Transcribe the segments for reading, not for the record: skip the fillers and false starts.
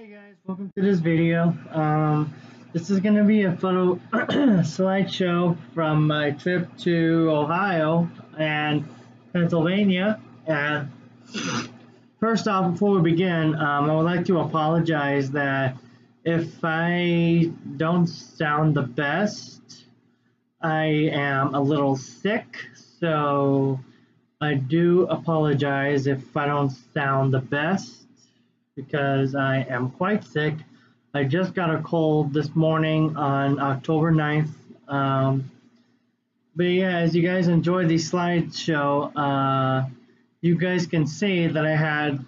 Hey guys, welcome to this video. This is going to be a photo slideshow from my trip to Ohio and Pennsylvania. And first off, before we begin, I would like to apologize that if I don't sound the best, I am a little sick, so I do apologize if I don't sound the best, because I am quite sick. I just got a cold this morning on October 9th. But yeah, as you guys enjoy the slideshow, you guys can see that I had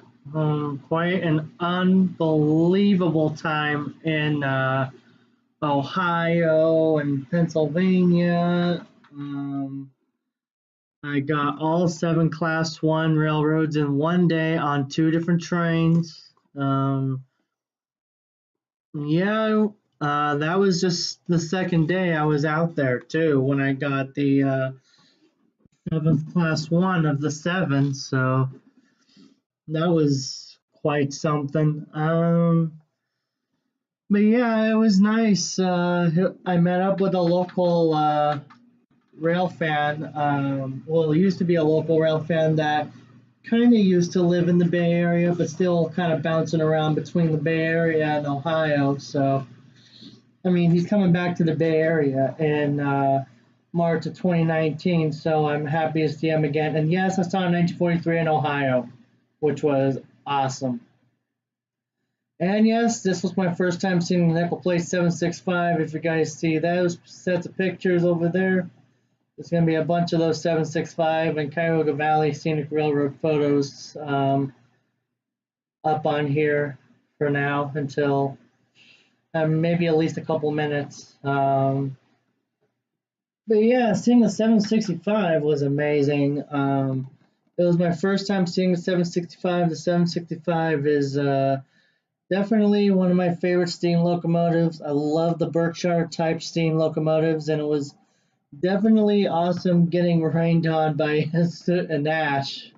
quite an unbelievable time in Ohio and Pennsylvania. I got all 7 Class 1 railroads in one day on 2 different trains. Yeah, that was just the second day I was out there too when I got the 7th Class 1 of the 7, so that was quite something. But yeah, it was nice. I met up with a local rail fan. Well, it used to be a local rail fan that kind of used to live in the Bay Area, but still kind of bouncing around between the Bay Area and Ohio. So, I mean, he's coming back to the Bay Area in March of 2019. So I'm happy to see him again. And yes, I saw him in 1943 in Ohio, which was awesome. And yes, this was my first time seeing the Nickel Plate 765. If you guys see those sets of pictures over there, there's going to be a bunch of those 765 and Cuyahoga Valley Scenic Railroad photos up on here for now until maybe at least a couple minutes. But yeah, seeing the 765 was amazing. It was my first time seeing the 765. The 765 is definitely one of my favorite steam locomotives. I love the Berkshire type steam locomotives, and it was definitely awesome getting rained on by soot and ash,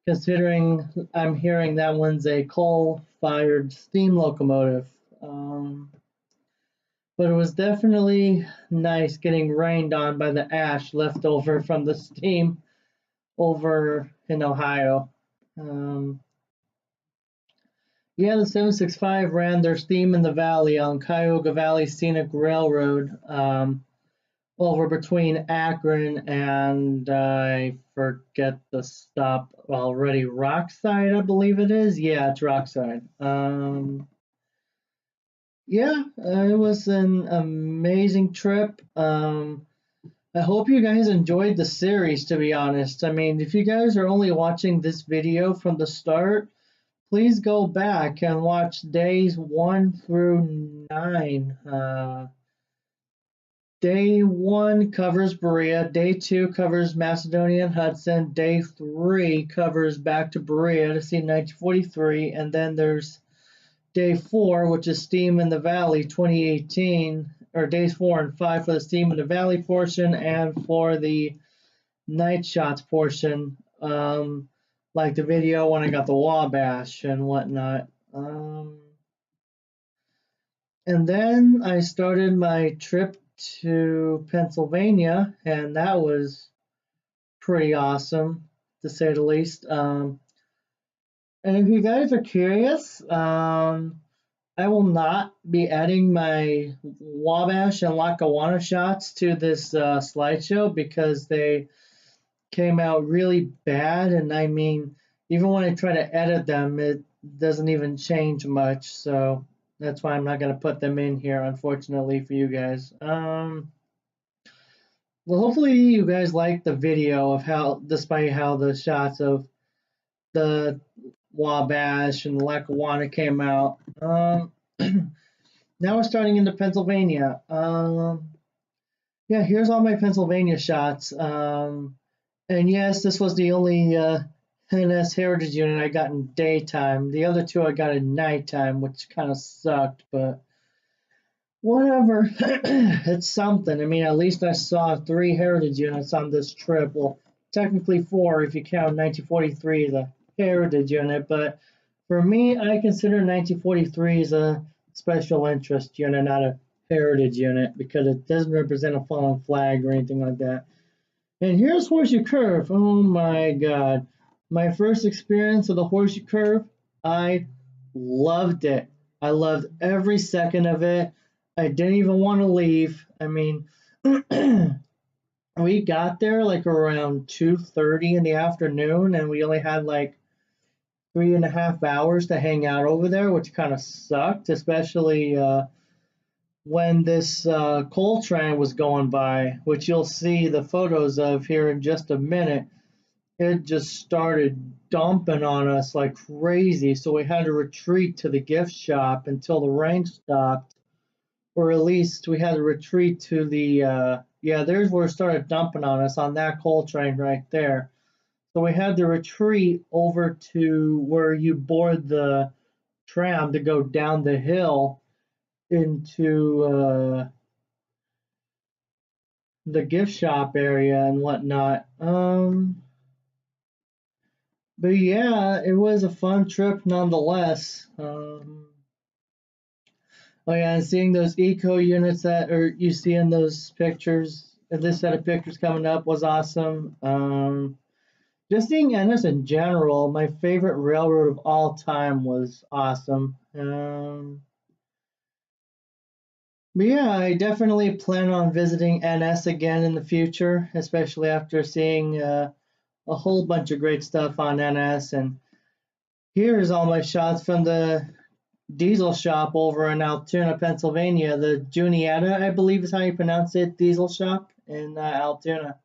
considering I'm hearing that one's a coal-fired steam locomotive. But it was definitely nice getting rained on by the ash left over from the steam over in Ohio. Yeah, the 765 ran their steam in the valley on Cuyahoga Valley Scenic Railroad, over between Akron and I forget the stop already. Rockside, I believe it is. Yeah, it's Rockside. Yeah, it was an amazing trip. I hope you guys enjoyed the series, to be honest. I mean, if you guys are only watching this video from the start, please go back and watch days 1 through 9. Day 1 covers Berea, Day 2 covers Macedonia and Hudson, Day 3 covers back to Berea to see 1943, and then there's Day 4, which is Steam in the Valley 2018, or Days 4 and 5 for the Steam in the Valley portion, and for the Night Shots portion, like the video when I got the Wabash and whatnot. And then I started my trip to Pennsylvania, and that was pretty awesome, to say the least. And if you guys are curious, I will not be adding my Wabash and Lackawanna shots to this slideshow because they came out really bad, and I mean, even when I try to edit them, it doesn't even change much, so that's why I'm not going to put them in here, unfortunately, for you guys. Well, hopefully you guys like the video of how, despite how the shots of the Wabash and the Lackawanna came out. Now we're starting into Pennsylvania. Yeah, here's all my Pennsylvania shots. And yes, this was the only NS Heritage unit I got in daytime. The other 2 I got in nighttime, which kind of sucked, but whatever. It's something. I mean, at least I saw 3 Heritage units on this trip. Well, technically 4 if you count 1943 as a Heritage unit, but For me, I consider 1943 as a special interest unit, not a heritage unit, because it doesn't represent a fallen flag or anything like that. And here's Horseshoe Curve. Oh my God. My first experience of the Horseshoe Curve, I loved it. I loved every second of it. I didn't even want to leave. I mean, we got there like around 2:30 in the afternoon, and we only had like 3.5 hours to hang out over there, which kind of sucked, especially when this coal train was going by, which you'll see the photos of here in just a minute. It just started dumping on us like crazy, so we had to retreat to the gift shop until the rain stopped, or at least we had to retreat to the yeah, there's where it started dumping on us, on that coal train right there. So we had to retreat over to where you board the tram to go down the hill into the gift shop area and whatnot. But yeah, it was a fun trip nonetheless. Oh yeah, and seeing those eco units that or you see in those pictures, this set of pictures coming up was awesome. Just seeing Ennis in general, my favorite railroad of all time was awesome. But yeah, I definitely plan on visiting NS again in the future, especially after seeing a whole bunch of great stuff on NS. And here's all my shots from the diesel shop over in Altoona, Pennsylvania. The Juniata, I believe is how you pronounce it, diesel shop in Altoona.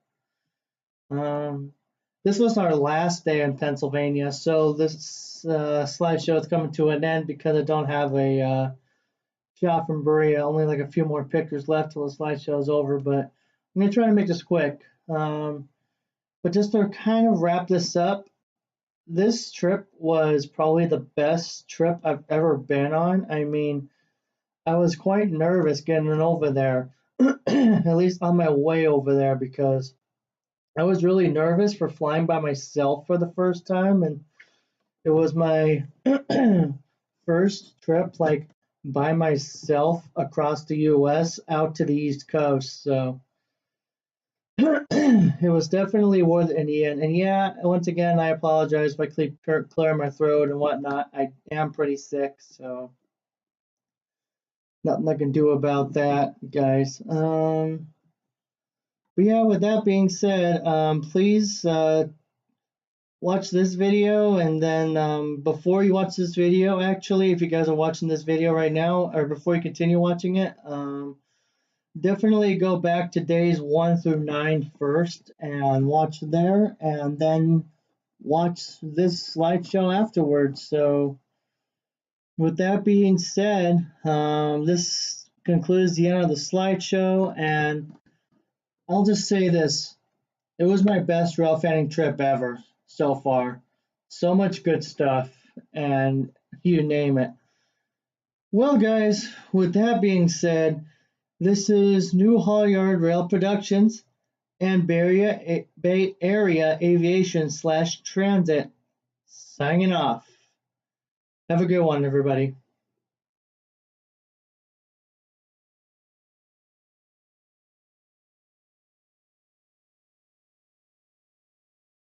This was our last day in Pennsylvania, so this slideshow is coming to an end because I don't have a shot from Berea. Only like a few more pictures left till the slideshow is over, but I'm going to try to make this quick. But just to kind of wrap this up, this trip was probably the best trip I've ever been on. I mean, I was quite nervous getting over there, at least on my way over there, because I was really nervous for flying by myself for the first time, and it was my first trip like by myself across the US out to the East Coast. So it was definitely worth it in the end. And yeah, once again, I apologize if I clear my throat and whatnot. I am pretty sick, so nothing I can do about that, guys. But yeah, with that being said, please watch this video, and then before you watch this video, actually, if you guys are watching this video right now, or before you continue watching it, definitely go back to days 1 through 9 first and watch there, and then watch this slideshow afterwards. So with that being said, this concludes the end of the slideshow, and I'll just say this: it was my best rail fanning trip ever so far. So much good stuff, and you name it. Well, guys, with that being said, this is New Halyard Rail Productions and Bay Area Aviation / Transit signing off. Have a good one, everybody.